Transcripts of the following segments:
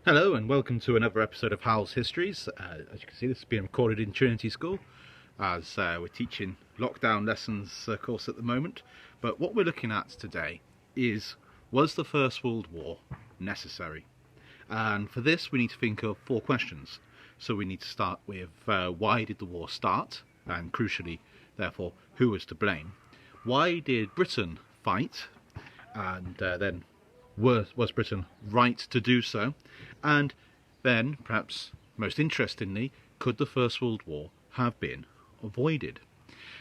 Hello and welcome to another episode of Howl's Histories. As you can see, this is being recorded in Trinity School as we're teaching lockdown lessons course at the moment. But what we're looking at today is, was the First World War necessary? And for this we need to think of four questions. So we need to start with why did the war start? And crucially, therefore, who was to blame? Why did Britain fight? And then was Britain right to do so? And then, perhaps most interestingly, could the First World War have been avoided?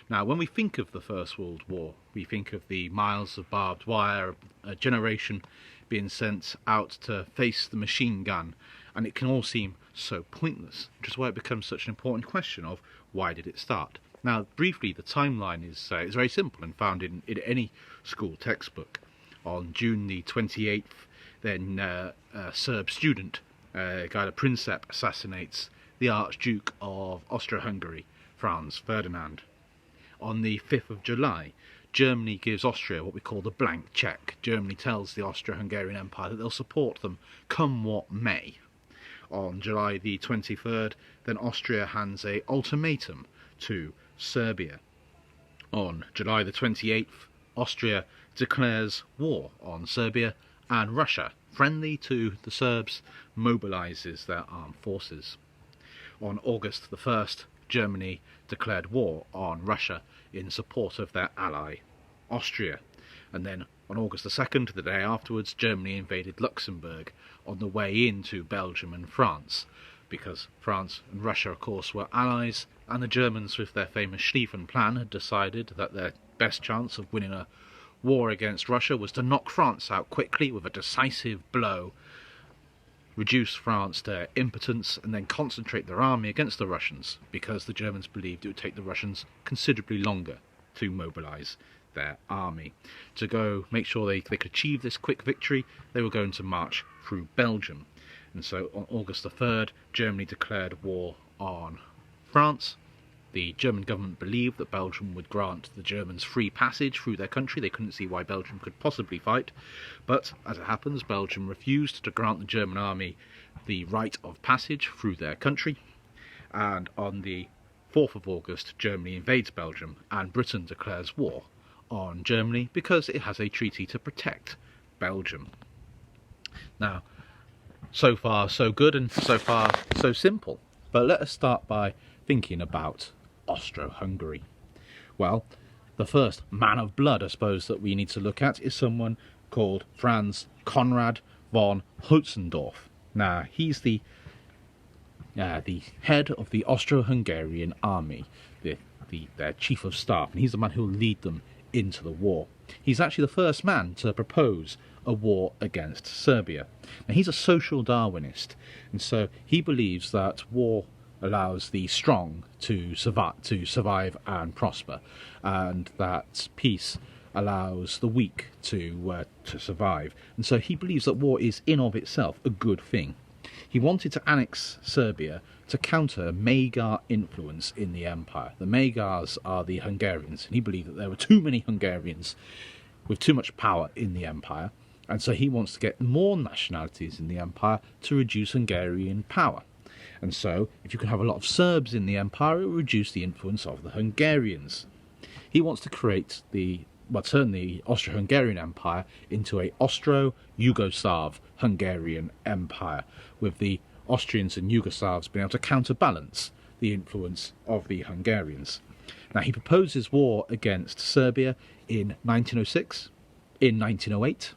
Now, when we think of the First World War, we think of the miles of barbed wire, a generation being sent out to face the machine gun, and it can all seem so pointless, which is why it becomes such an important question of why did it start? Now, briefly, the timeline is very simple and found in any school textbook. On June the 28th, then a Serb student, Guy Princip, assassinates the Archduke of Austria-Hungary, Franz Ferdinand. On the 5th of July, Germany gives Austria what we call the blank check. Germany tells the Austro-Hungarian Empire that they'll support them come what may. On July the 23rd, then Austria hands an ultimatum to Serbia. On July the 28th, Austria declares war on Serbia, and Russia, friendly to the Serbs, mobilises their armed forces. On August the 1st, Germany declared war on Russia in support of their ally, Austria. And then on August the 2nd, the day afterwards, Germany invaded Luxembourg on the way into Belgium and France, because France and Russia, of course, were allies, and the Germans, with their famous Schlieffen Plan, had decided that their best chance of winning a war against Russia was to knock France out quickly with a decisive blow, reduce France to impotence, and then concentrate their army against the Russians, because the Germans believed it would take the Russians considerably longer to mobilise their army. To go make sure they could achieve this quick victory, they were going to march through Belgium. And so on August the 3rd, Germany declared war on France. The German government believed that Belgium would grant the Germans free passage through their country. They couldn't see why Belgium could possibly fight. But, as it happens, Belgium refused to grant the German army the right of passage through their country. And on the 4th of August, Germany invades Belgium, and Britain declares war on Germany because it has a treaty to protect Belgium. Now, so far so good, and so far so simple. But let us start by thinking about Austro-Hungary. Well, the first man of blood, I suppose, that we need to look at is someone called Franz Conrad von Hötzendorf. Now, he's the head of the Austro-Hungarian army, their chief of staff, and he's the man who will lead them into the war. He's actually the first man to propose a war against Serbia. Now, he's a social Darwinist, and so he believes that war allows the strong to survive and prosper, and that peace allows the weak to survive. And so he believes that war is in of itself a good thing. He wanted to annex Serbia to counter Magyar influence in the empire. The Magyars are the Hungarians, and he believed that there were too many Hungarians with too much power in the empire, and so he wants to get more nationalities in the empire to reduce Hungarian power. And so, if you can have a lot of Serbs in the empire, it will reduce the influence of the Hungarians. He wants to create turn the Austro-Hungarian Empire into a Austro-Yugoslav-Hungarian Empire, with the Austrians and Yugoslavs being able to counterbalance the influence of the Hungarians. Now, he proposes war against Serbia in 1906, in 1908,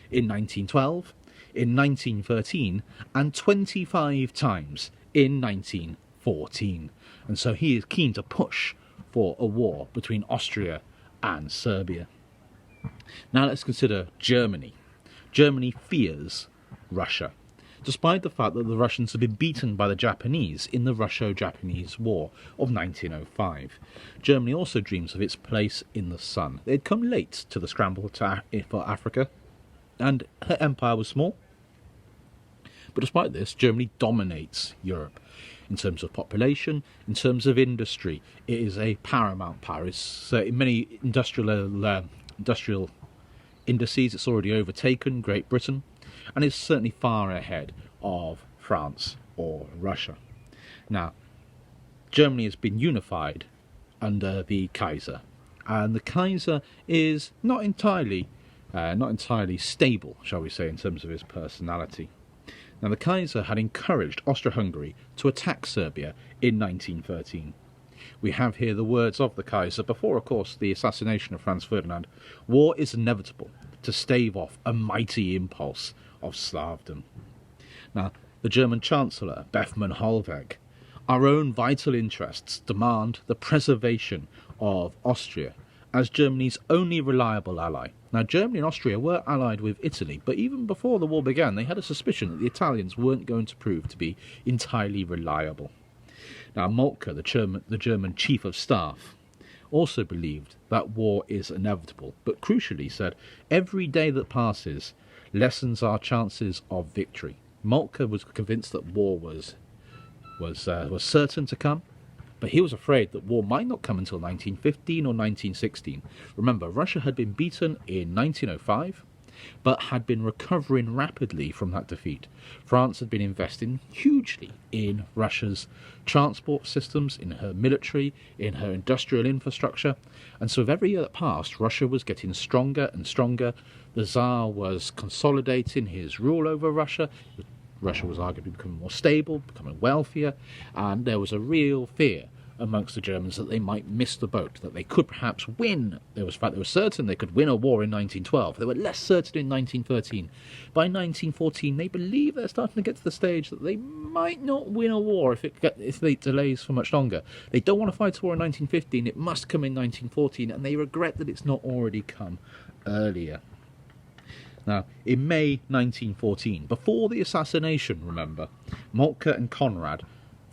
in 1912, in 1913, and 25 times in 1914. And so he is keen to push for a war between Austria and Serbia. Now let's consider Germany. Germany fears Russia, despite the fact that the Russians have been beaten by the Japanese in the Russo-Japanese War of 1905. Germany also dreams of its place in the sun. They had come late to the scramble for Africa, and her empire was small. But despite this, Germany dominates Europe in terms of population, in terms of industry. It is a paramount power. It's, in many industrial indices, it's already overtaken Great Britain, and is certainly far ahead of France or Russia. Now, Germany has been unified under the Kaiser, and the Kaiser is not entirely stable, shall we say, in terms of his personality. Now, the Kaiser had encouraged Austro-Hungary to attack Serbia in 1913. We have here the words of the Kaiser before, of course, the assassination of Franz Ferdinand. War is inevitable to stave off a mighty impulse of Slavdom. Now, the German Chancellor, Bethmann Hollweg, our own vital interests demand the preservation of Austria as Germany's only reliable ally. Now, Germany and Austria were allied with Italy, but even before the war began, they had a suspicion that the Italians weren't going to prove to be entirely reliable. Now, Moltke, the German chief of staff, also believed that war is inevitable, but crucially said, every day that passes lessens our chances of victory. Moltke was convinced that war was certain to come, but he was afraid that war might not come until 1915 or 1916. Remember, Russia had been beaten in 1905, but had been recovering rapidly from that defeat. France had been investing hugely in Russia's transport systems, in her military, in her industrial infrastructure, and so with every year that passed, Russia was getting stronger and stronger. The Tsar was consolidating his rule over Russia. Russia was arguably becoming more stable, becoming wealthier, and there was a real fear amongst the Germans that they might miss the boat, that they could perhaps win. They were certain they could win a war in 1912. They were less certain in 1913. By 1914, they believe they're starting to get to the stage that they might not win a war if it delays for much longer. They don't want to fight a war in 1915. It must come in 1914, and they regret that it's not already come earlier. Now, in May 1914, before the assassination, remember, Moltke and Conrad,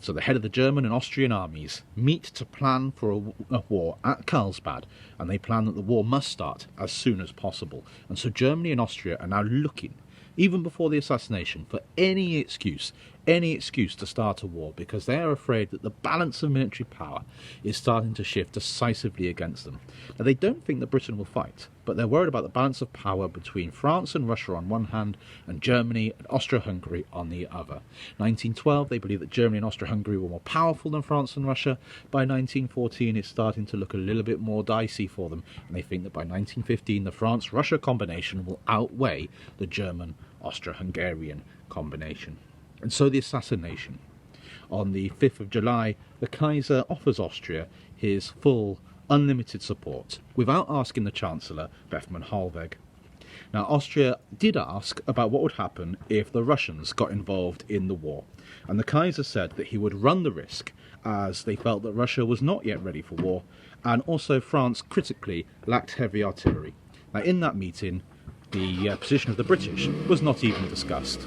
so the head of the German and Austrian armies, meet to plan for a war at Carlsbad, and they plan that the war must start as soon as possible. And so Germany and Austria are now looking, even before the assassination, for any excuse to start a war, because they are afraid that the balance of military power is starting to shift decisively against them. Now, they don't think that Britain will fight, but they're worried about the balance of power between France and Russia on one hand, and Germany and Austro-Hungary on the other. 1912, they believe that Germany and Austro-Hungary were more powerful than France and Russia. By 1914, it's starting to look a little bit more dicey for them, and they think that by 1915, the France-Russia combination will outweigh the German-Austro-Hungarian combination. And so the assassination. On the 5th of July, the Kaiser offers Austria his full, unlimited support, without asking the Chancellor, Bethmann Hollweg. Now, Austria did ask about what would happen if the Russians got involved in the war, and the Kaiser said that he would run the risk, as they felt that Russia was not yet ready for war, and also France critically lacked heavy artillery. Now, in that meeting, the position of the British was not even discussed.